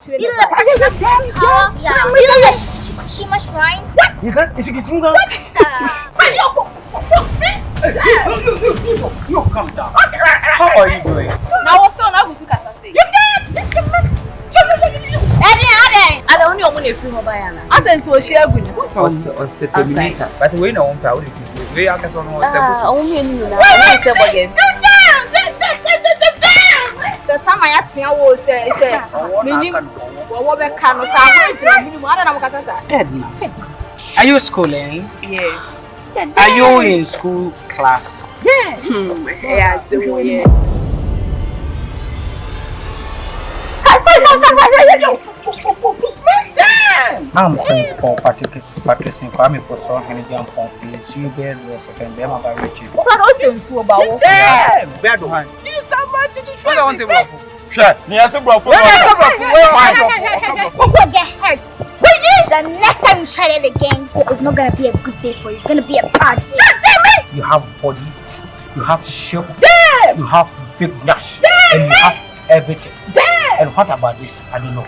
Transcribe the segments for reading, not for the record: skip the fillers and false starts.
Shima Shrine. What? You said it's a single. You come down. How are you doing? Now what's on I say? I don't know when you feel mobile. I said so share goodness. On September. But we know how it is. We are going to say, only you know. The time I asked you was are you schooling? Yeah. Are you in school class? Yeah. Yeah, so yeah. I'm principal Patrick Kwame Poso and John Please, you bear the second day of our Richie. What also about? Yeah, bad one. You somebody to I want to go. Sure, yes, bro. Get hurt. The next time you try it again, it's not gonna be a good day for you. It's gonna be a bad day. You have body, you have shape, you have big dash, and you have everything. And what about this? I don't know.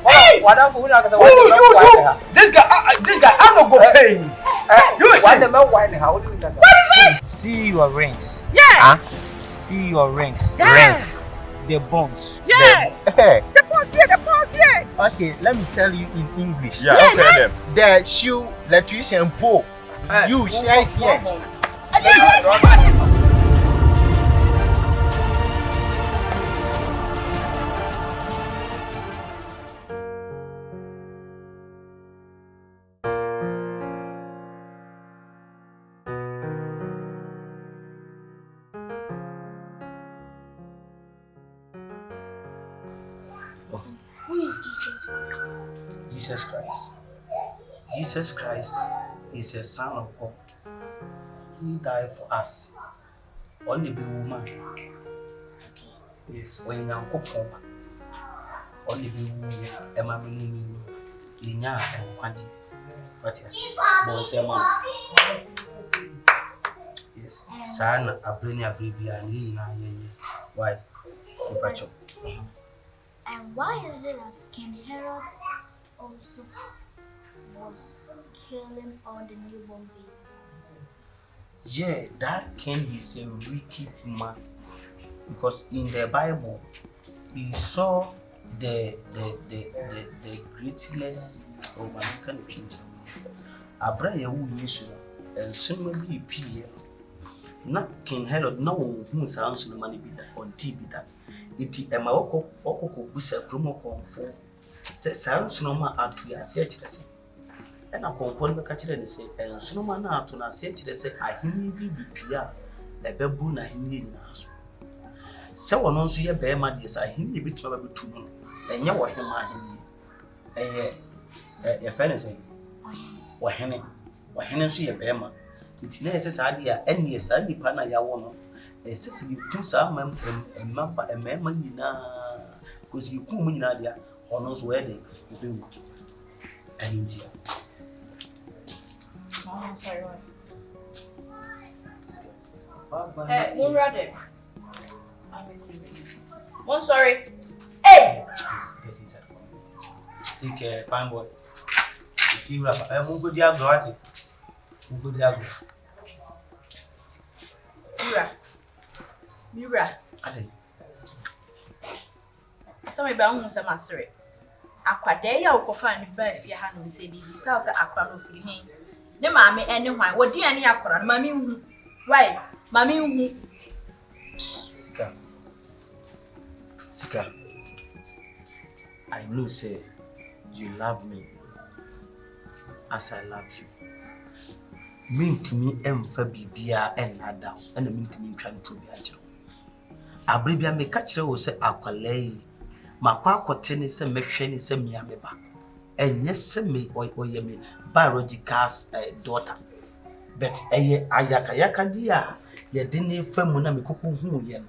Hey! This guy, I'm not going to pay him. See your rings. Yeah. Huh? See your rings. Yeah. Rings. The bones. Yeah. Hey. The bones here. Okay, let me tell you in English. Yeah, I'll tell them. The shoe, electrician, pole. You share here. Jesus Christ. Jesus Christ is a son of God. He died for us. Only be woman. Yes, when you go home. Only be woman. Emma Minu. Linya and Quanti. What yes? Yes, son, a brainy a baby and Lina. Why? And why is it that King Herod also was killing all the newborn babies? Yeah, that king is a wicked man. Because in the Bible, he saw the greatness of American people. Abraham who used and soon be P. Not King Herod, no who's answer the money be that on TV that. It am oko busa promo for says sounds no man at to your search. And I conform the catcher and say, and so man out to our search, they say, I hear be Pia, a baboon, I hear in house. So one also your bear maddies, I hear bit trouble to me, and you were him, I hear a fancy. What henny see a bear. It's necessary, and yes, I depend on your woman. It says you put some a member, because you come in Nadia on those wedding. And sorry. hey, I'm sorry. Hey! Get inside for me. Take care, fine boy. If you have a good diablo, good diablo. Mira. Ade. Tell me about who's a master. Aqua ya ukofa ni ba fie ha no se bi bisa say akwa no firi hin. Ne maame ene hwan wodi ane akora no maame hu. Why? Maame hu. Sika. I know say you love me as I love you. Mean to me emfa bibia enada and mean to me trying to be a child. Abribia me catch you say akwalei. Makwa akote ni se mehwe ni se miameba. Enye se me oye me biological daughter. But eye ayaka dia ye de ne famu na me kopo hu ye no.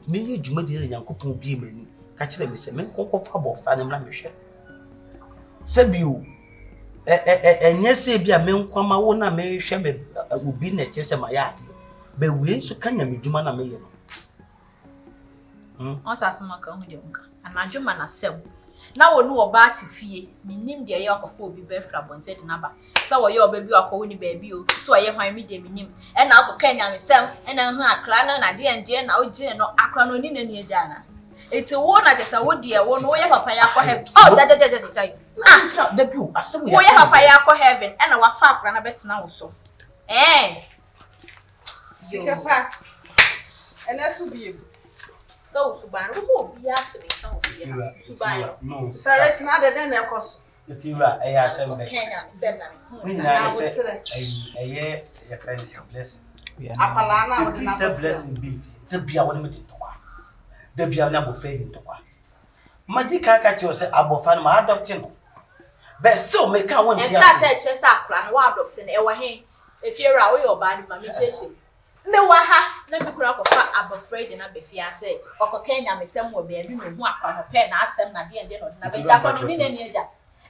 Me ye djuma di na yankopon bi mani. Ka kire me se me konkofa bofa ne mra mehwe. Se biu enye se bia me nkwama wo na me hwe me obi na che se ma ya ade. Be we so kanya me djuma na me ye no. On Sasama Kahunka, and my German as sem. Now we know about fee, meaning the York of 4 be better one said number. So your baby or Kony baby, so I have me minim, and now Kenya myself, and I'm a clan and I didn't Jen or Jen or Acronon in any Jana. It's a one I just a wood dear, one way Papa have. Oh, The view, I said, we have Papa heaven, and our fat run a bit now so. Eh, Sikapa. And that's to be. so Suban will be out to me. Suban, No. Sarah, it's not the dinner cost. If you are a assembly. Kenya, 7. I said, a year, your friend is a blessing. Apalana, If it's a blessing, beef, the be our limited to qua. The be our number fading to qua. Madika catch yourself above and my adopting. But still make out one and that chess up and wild up in Ewahin. If you're away or bad, Mammy Cheshire. No, let me crack of fat up afraid and I'll be fiancé. Or Kenya, me some will be a new one on a pen, ask them at the end of the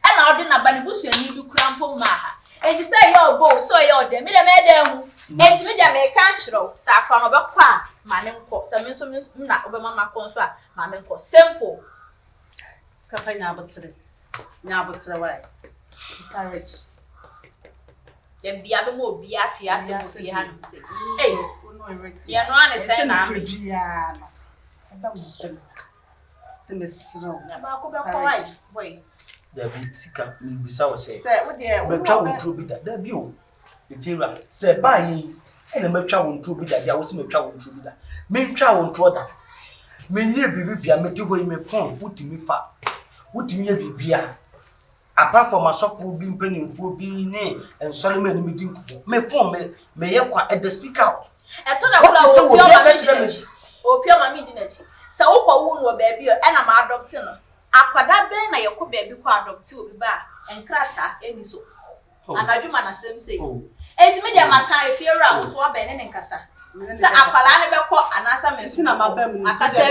and I didn't abandon bush and you crumple maha. And you say your bow, so you're the middle madam. And to me, they may control, saffron of a qua, manenco, some instruments not over Mamma Consa, Mammenco, simple. Sikapa Nabut's away. Mr. Rich. Then be able more be at yes, yes, you had say. Hey, you're not a saying I'm to Miss Snow. Never wait. There be Sika, me be so say. Say, what dear, But travel through be that. There be you. If you are, say, buy ye, and a me travel through be that. I was me travel through be that. Me travel through that. Me near be a metal me phone, put me fat. Put me be apart from myself for being penny for being name and Solomon meeting, me phone me at the speak out. I told her, oh, pure mammy dinner. So, oh, baby, and I'm adopting. Aquada ben na yoko baby kwa adopt obi ba enkrata eni so anadwuma na sem say enti me dia maka efiera wo so aben ne nkasa sa akwala ne beko anasa me na mabam no akasa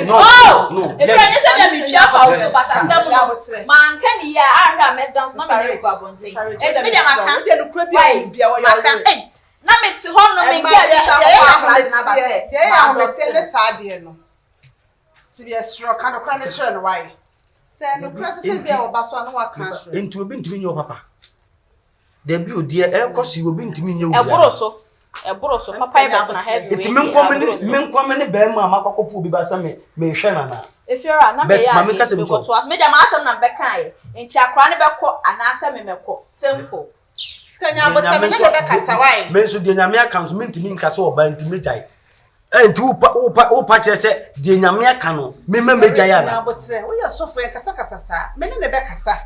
no efiera ne se bia me twa kwa wo bata sem man kan ya ahwa me dance na me kwa bonte enti me dia maka wo dia no kura bia wo ya na me ti ho no me ngia di sha kwa na ba se ya ho te le sa de no ti bia stro kan kra ne chere no why. Say no press say bia obaso no wa kan so. Enti obi ntimi nyo papa. There be odi e kosi obi ntimi nyo. Eboro so papa e ba na heavy. Enti men kwame ne be ma makokofo obi ba sa me hwe na na. Efiora na be ya. Mama ka se me to. Me dem asem na be kan e. Enti akra ne be ko anasa me meko. Simple. Skanya bota me na be kasa why. Me so de nyame aka so me ntimi nkasa oba ntimi jai. Enti upa chere se de nyame aka no me meja ya na. We are so for kasa sa. Me ne be kasa.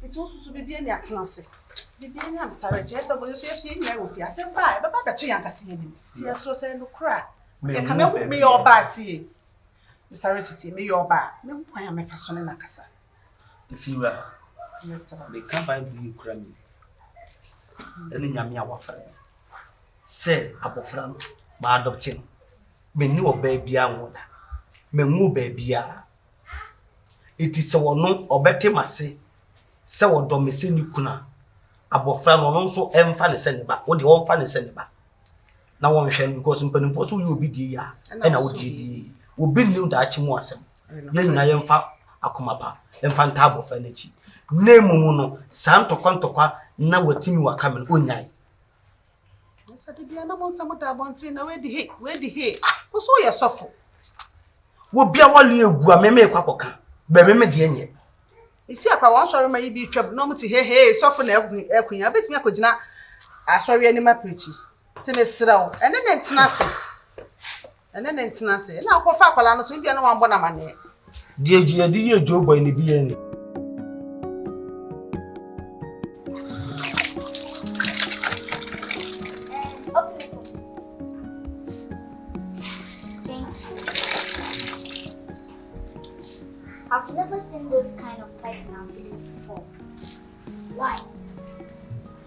Enti wo susu bibia ni atena se. Bibia ni am start je se bo so ye nya wo fi ase ba e ba ka twe yan kasa ni. Ti asro se no kra. E ka me your ba ti. Mr. Richie me your ba. Me nkwan ya me fa so ne na kasa. If you are Yes, me can buy you cram. Eni nyame awafra. Se abofra no ma adopting. Me ni oba bia nwoda me nwu ba bia iti se wono obete mase se wodo me se ni kuna abofra no no so emfa ne se ne ba wo de won fa ne se ne ba na won hwe because mpanimfo so you obi die ya na wo die obi ni da achi mu asem ye nyina ye mfa akomapa emfa nta abofra na chi na mu no sa ntokwa na watimi wakame onyai. Sade bia na monsa moda bonti na we di he wo so ye sofo wo bia wale egu a meme kwakoka be meme de enye isi akwa won sori ma yi bi twab no muti he sofo na ekunya betimi akogina asori ani ma prechi ti me sirawo ene ne ntina se na akofa akwala no so bia na wambo na mane die ye Oboy ni bia ni. I've never seen this kind of pipe in our village before. Why?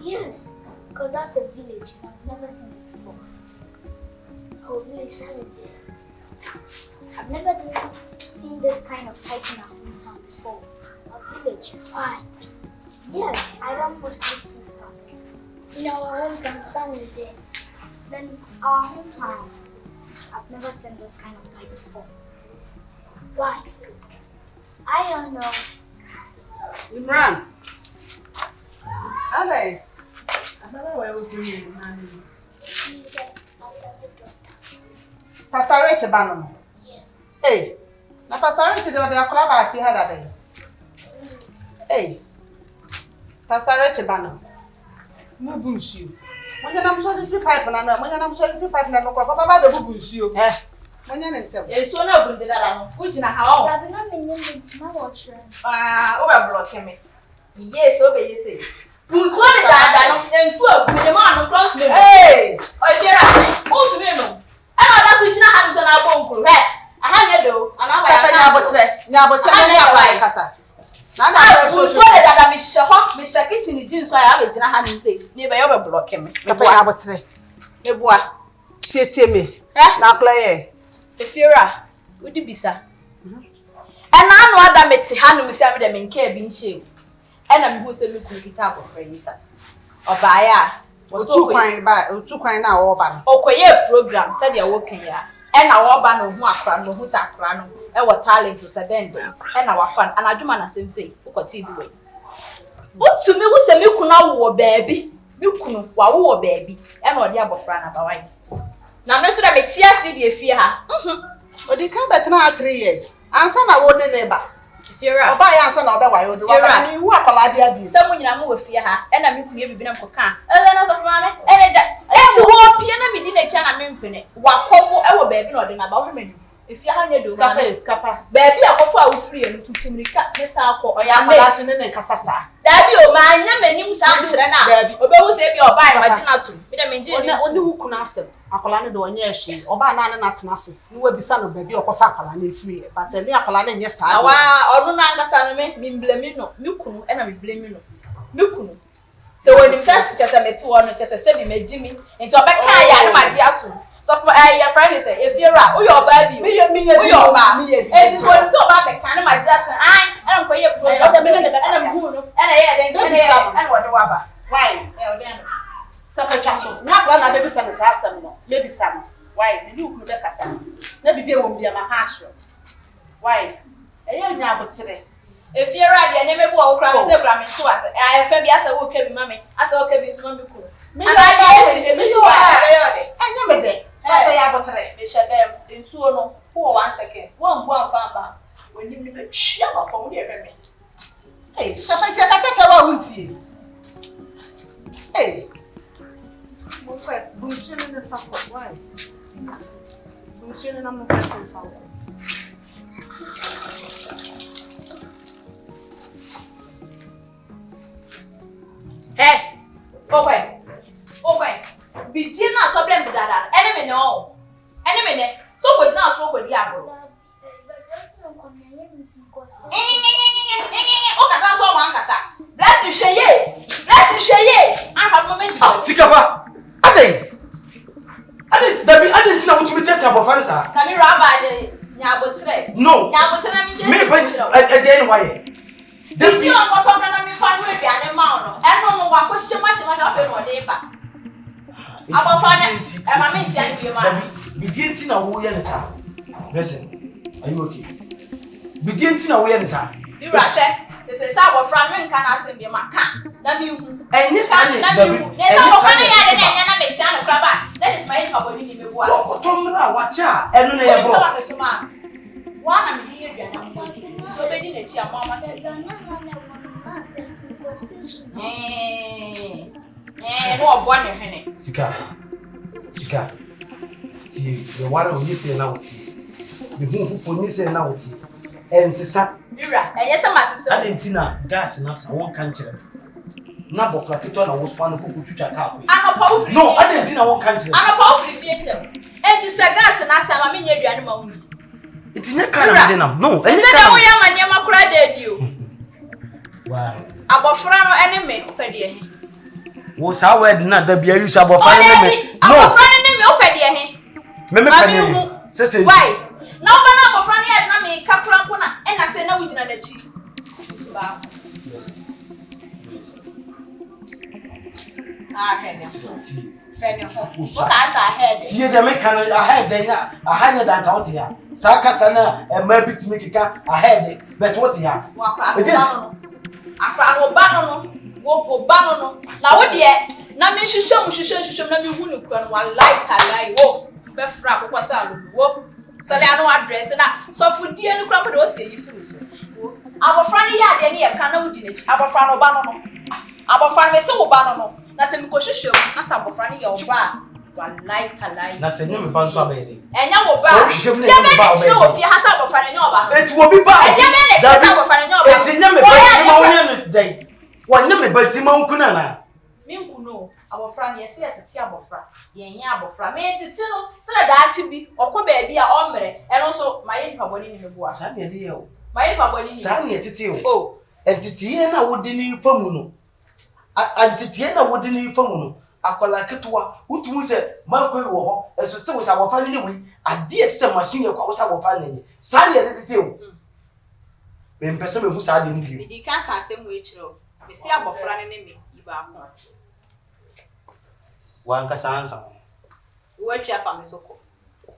Yes, because that's a village and I've never seen it before. Our village is there. I've never seen this kind of pipe in our hometown before. Our village. Why? Yes, I don't mostly see some. In our hometown, some is there. Then our hometown, I've never seen this kind of pipe before. Why? I don't know. Imran. Alright. I don't know where we're doing. She's a pastor daughter. Pastor Rich Bannon. Yes. Hey. Now Pastor Rich the other club I feel had a Hey. Pastor Rich Bannon. Mubus you. When you're not so free pipe and when you're not so free pipe and no papa the bubus you. Eh. When you're in tell. It's one of the that which na how. But not meaning it's my watch. Over block me. Yes, obey you say. Who's one that and swap with the man close me. Hey! Oh, Shira, who's me? And that's which I have done our bone. I had do, and I'm Nyabotse. Nana, who's one that I'm Mr. Kitchen jeans, so I have it in a hand and say, never ever block him. Nyabotse. Eboa. Tie me. Na play. If you're would you be sir? And I know that Metsi Hanu Miss them in care being shame. And I'm who said, look, we tap of friends. Or buyer was too quiet now over. Okay, program said you're working here. And our ban who are cran, who's a cran, and what talent to Saturday, and our fun, and I do man as him say, what TV. What to me was a milk now, baby. Milk, wow, baby, and what the other friend about. Now, Mr. Metia, see the fear. But you come back now 3 years. Answer na one neighbor. If you're right, buy answer na be why you who are Coladia be. Someone you know fear her, and I'm going to be a cocan. And then of mamma, and to walk piano, me didn't channel me. What couple ever baby not in about him. If you have a Sikapa. Baby, I go for free and to me cut this out or ya malashin in Casasa. That be your man, your name sounds now. Oboy say you're buying my to. It means only who can answer. Akolane do onye shi oba na na tenase ni we bisa no baby okofa akolane free but ni akolane nye sa awa onu na ngasa no me blame no me kunu e na me blame no me kunu so when it says just meti wo no just say me magimi nti obeka ya na magi ato so for your friend say if you ra wo your baby wo your ba e si when so ba be kan na magi ato ai e na koye program e na hu no e na ye den e na wo de waba why e o den Sikapa chaso nya kla na baby sa sa asem no baby sa no why ni ukunu be kasa na bibie wo mbia ma ha atro why eye nya abotere if you ra dia na me bo wo kra me say bra me to ase I fa bi ase wo ka bi mame ase wo ka bi so me kunu and I dey me to anya me de ase ya abotere me shedem nsuo no for 1 second one bo amfa ba when you be chia ba for me e me hey Sikapa ti akasa chawa wuntie hey Mokwet, bunchini na fako, why? Bunchini na mkwesi fako. Hey, Oboy. Begin na problem with that. Enemy no. Enemy ne. So go now so go dia bro. O kasa so wan kasa. Bless you sheye. I have moment. Sikapa. I didn't know what you tell about Fansa. Na mi raba de nyabotre. No. Nyabotre mi je. Me but why? Debi on go tom na mi fan we biane ma no. Eno no wa ko shema fe no de ba. Abofane e ma me ntia ntie ma. Bidie na wo ye ne sa. Listen. Are you okay? Bidie na wo ye ne sa. You right say say abofran me nka na asem bi ma ka. Na mi hu. Enye sa ne Debi. Nesa abofran ya de na na me tia no kra ba. That is my trouble ni me boa. Wo ko tomra wa cha eno na ye bro. Wana me die aduana. So be di na chi amama se. No obo ne hene. Sika. Ti the water we say na oti. The hu fufu ni say na oti. Ensisa. Mira, enye se masese. Adentina gas na sa won kan kire. Na bofra keto na wo spa no kuku twitwa ka akwe. Anopa ofri. No, adentina won kan kire. Anopa ofri fientem. Enti se gas na sa ma me nya aduane ma woni. Itinye kana de na. No, se da wo ya mane ma kura de dio. Wow. Abofra no ene me opede he. Wo sa word na da bia use abofra ne me. No. Abofra ne me opede he. Me pani. Se. Why? Na oba na abofra ne na me kakura mpo na e na se na wugina da chi. Ba. Yes. Ah, okay. Tie de me kan ahead nya ahanya dan ka wote ya sa kasa na e ma bitimi kika ahead but wote ya akra no ba no wo ba no na wo de na me hwehwem na me hu ne kura no wa like wo be fra kokwa sa lo wo so le anu address na so fudie ne kura ko de o se yi furu so abofra ne ya de ne ye kan na wudi ne chi abofra no ba no abofra me se wo ba no na se me ko hwehwem na sa abofra ne ye wo ba wa like na se nyame ba nso abede enya wo ba so hwehwem ne nyame ba obede wo fi ha sa abofra ne nye oba no eti wo bi ba enya me ne sa abofra ne nye oba eti nyame ba ti ma wonya no dai wo nyame ba ti ma nkuna na minku no abofra ne yesi atete abofra yenye abofra me tete no se na daachi bi okọ ba bi a omre eno so maye nipa boni ni mebua sa ne de ye o maye nipa boni ni sa ne tete o o entitiye na wodi ni famu no entitiye na wodi ni famu no akola ketwa utumu se makoi wo ho eso se wo sa wo fa ni we ade se machine kwa wo sa wo fa nenye sa ne tete o me mpese me hu sa ade ni bi di kan ka asem we chiro me si abofra ne me iba ko wan ka sansa uwechi afam soko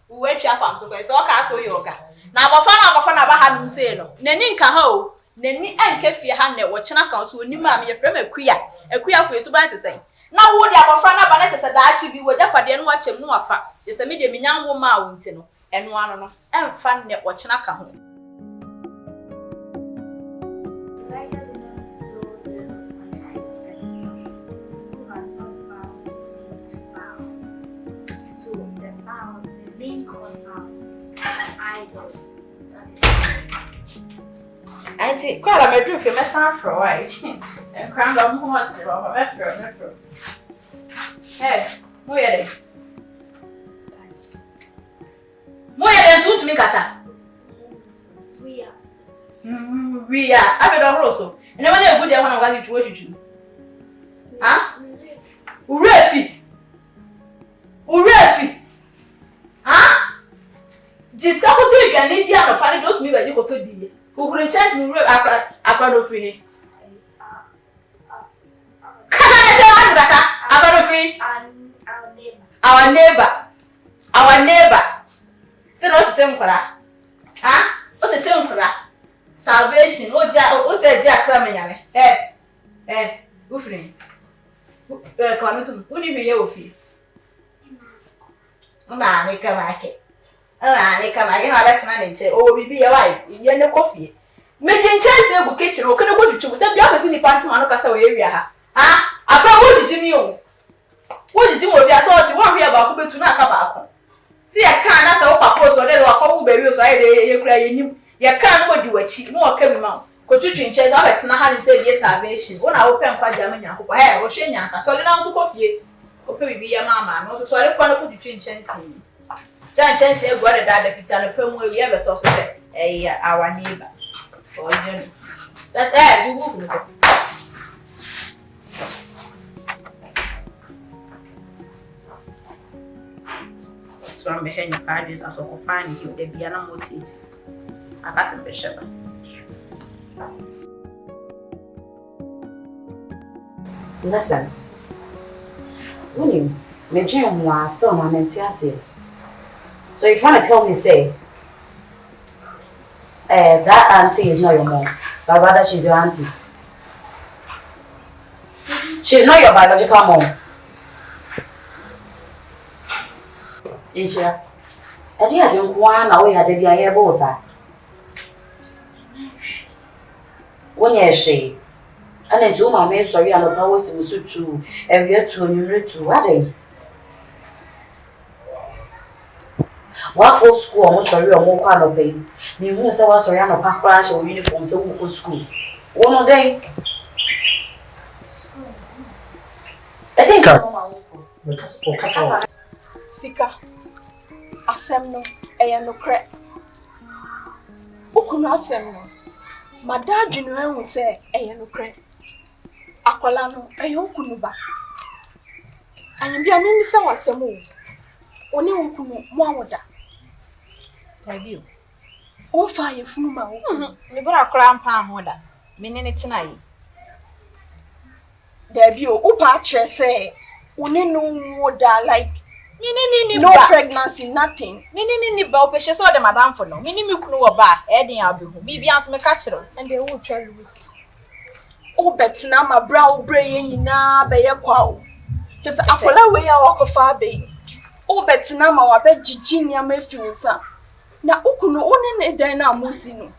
so ka so yoga na abofra na ba ha num se no nani nka ha o nani anka fie ha ne wo chena kan so oni ma me yefrem akuya fo yesu ba te sen na wo de abofra na ba na chese daachi bi wo japade no wachem no wafa yese me de menyan wo ma wo nti no eno ano no emfa ne wo chena ka ho Auntie, kwala me do fi me san fro why. En kran do mo ho se ro me fro. Hey, mo yede. Mo yede tut mi kasa. We are. Abe do roso. Ene ma na egu de ho na wa twitwu. Ha? Urefi. Ha? Discourse to you and India no panic don't me by you to di. Who will chance me akra do free. Our neighbor. Say what to kwara. Ha? What to kwara? Salvation. O say ja kra me nyame. Who free? Come to me. Who ni me ofi. Ma me ka make. They come again, I bet man in chair. Oh, be a wife, ye no coffee. Making chance in kitchen, or can I go to you? Then be up in the panty, Manocasa area. Ah, I what did you what did you want? I saw it one here about to not come back. See, I can't ask our papa, so they were called baby, so I cry you. You can't what you achieve, more carry mount. Could you change chairs? I bet not having said yes, salvation. When I open for Germany, I hair or Shane Yanka, so now so coffee. Okay, be a mamma, also so I can't put you change chance. Jan chance e go da deputy and pem we e beto so say our neighbor or Jenny that you go so am behind your cards as o find you dey bia na motiti akase be sheba listen when me dream was still na mentiase. So you're trying to tell me, say, that auntie is not your mom, but rather she's your auntie. She's not your biological mom. Isha, I didn't want to have to be a bossa. When you're she, and then two my maid, sorry, and the powers of two, and we are two, and you're two, are they? What for school almost sorry or more kind of pain. Me who say was sorry no pack crash or uniform so go school. One day. I think Sika asem no no kre. Okunu asem no. Madadwenu ehu say no kre. Akola no okunu ba. Anyibia me say wasem o. Oni okunu mo awoda. Tabio. O fa ye funu ma o. Me bra kra mpa ahoda. Me ne tena yi. Tabio, o pa kire say One no da like Mini no pregnancy, nothing. Mini ba opeshe so de madam for no. Mini mi kunu wo ba e den abehu. Bibi ans me ka kire. And they will try loose. Oh, betina my brow brain na be ye kwa. Just akola we ya wakofa be. Oh, betina ma wa be jiji nya me fiunsa. Na ukunu one ne dan na amusi no.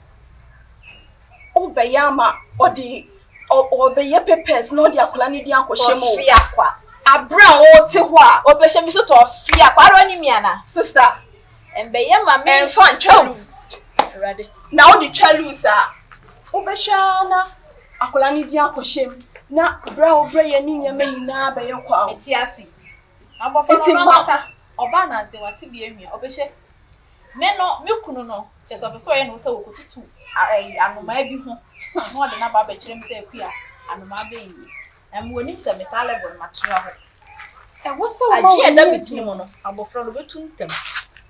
Oh, be ya ma odi o be ye papers no di akola ni di akohye Fi akwa. Abra o te ho a Opeshe mi so to fi akwa ro ni mi ana. sister Embe ye ma me en fan chalus. Ready. Na odi chalus a. Obehwa na akola ni di akohye na bra o bra ye ni nya me nyina be ye kwa. Meti ase. Abofo no masa. Oba na nse wate bi enua. Opeshe. Me no me kunu no. Chese opese oye no se wokotutu anoma bi ho. No ode na ba ba kirem se akua. Anoma be yi. Am wonim se me sa level matira ho. E wo se o ma Agie da betini mo no. Abofo no betu ntem.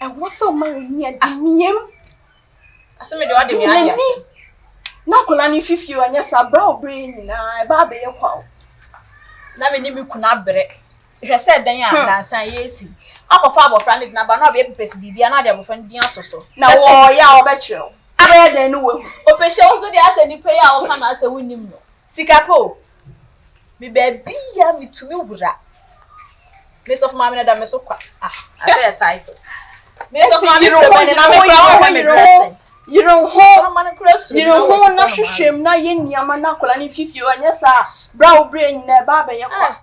E wo se o ma ni adimiem. Ase me de ode me ade ase. Na akola ni fifi anya sa bra o bra nyina e ba be ye kwa. Na me ni me kuna bere. Hwe se dan ya dansan yesi. Akofa abofra ne na ba na obe pepesi bibia na ade abofra ne din atoso. Na wo ya o be kire. Abere dan no we. Opeshe wo so de ase ni pe ya wo kana ase wonim no. Sikapa mi baby ya mi tumi wura. Me so for mama na da me so kwa. I say a title. Me so for mama na me kwa wo me dressing. You don't hold na hwehwem na ye niama na akola ni fifi anya sa bra o bra nyina e ba be ye kwa.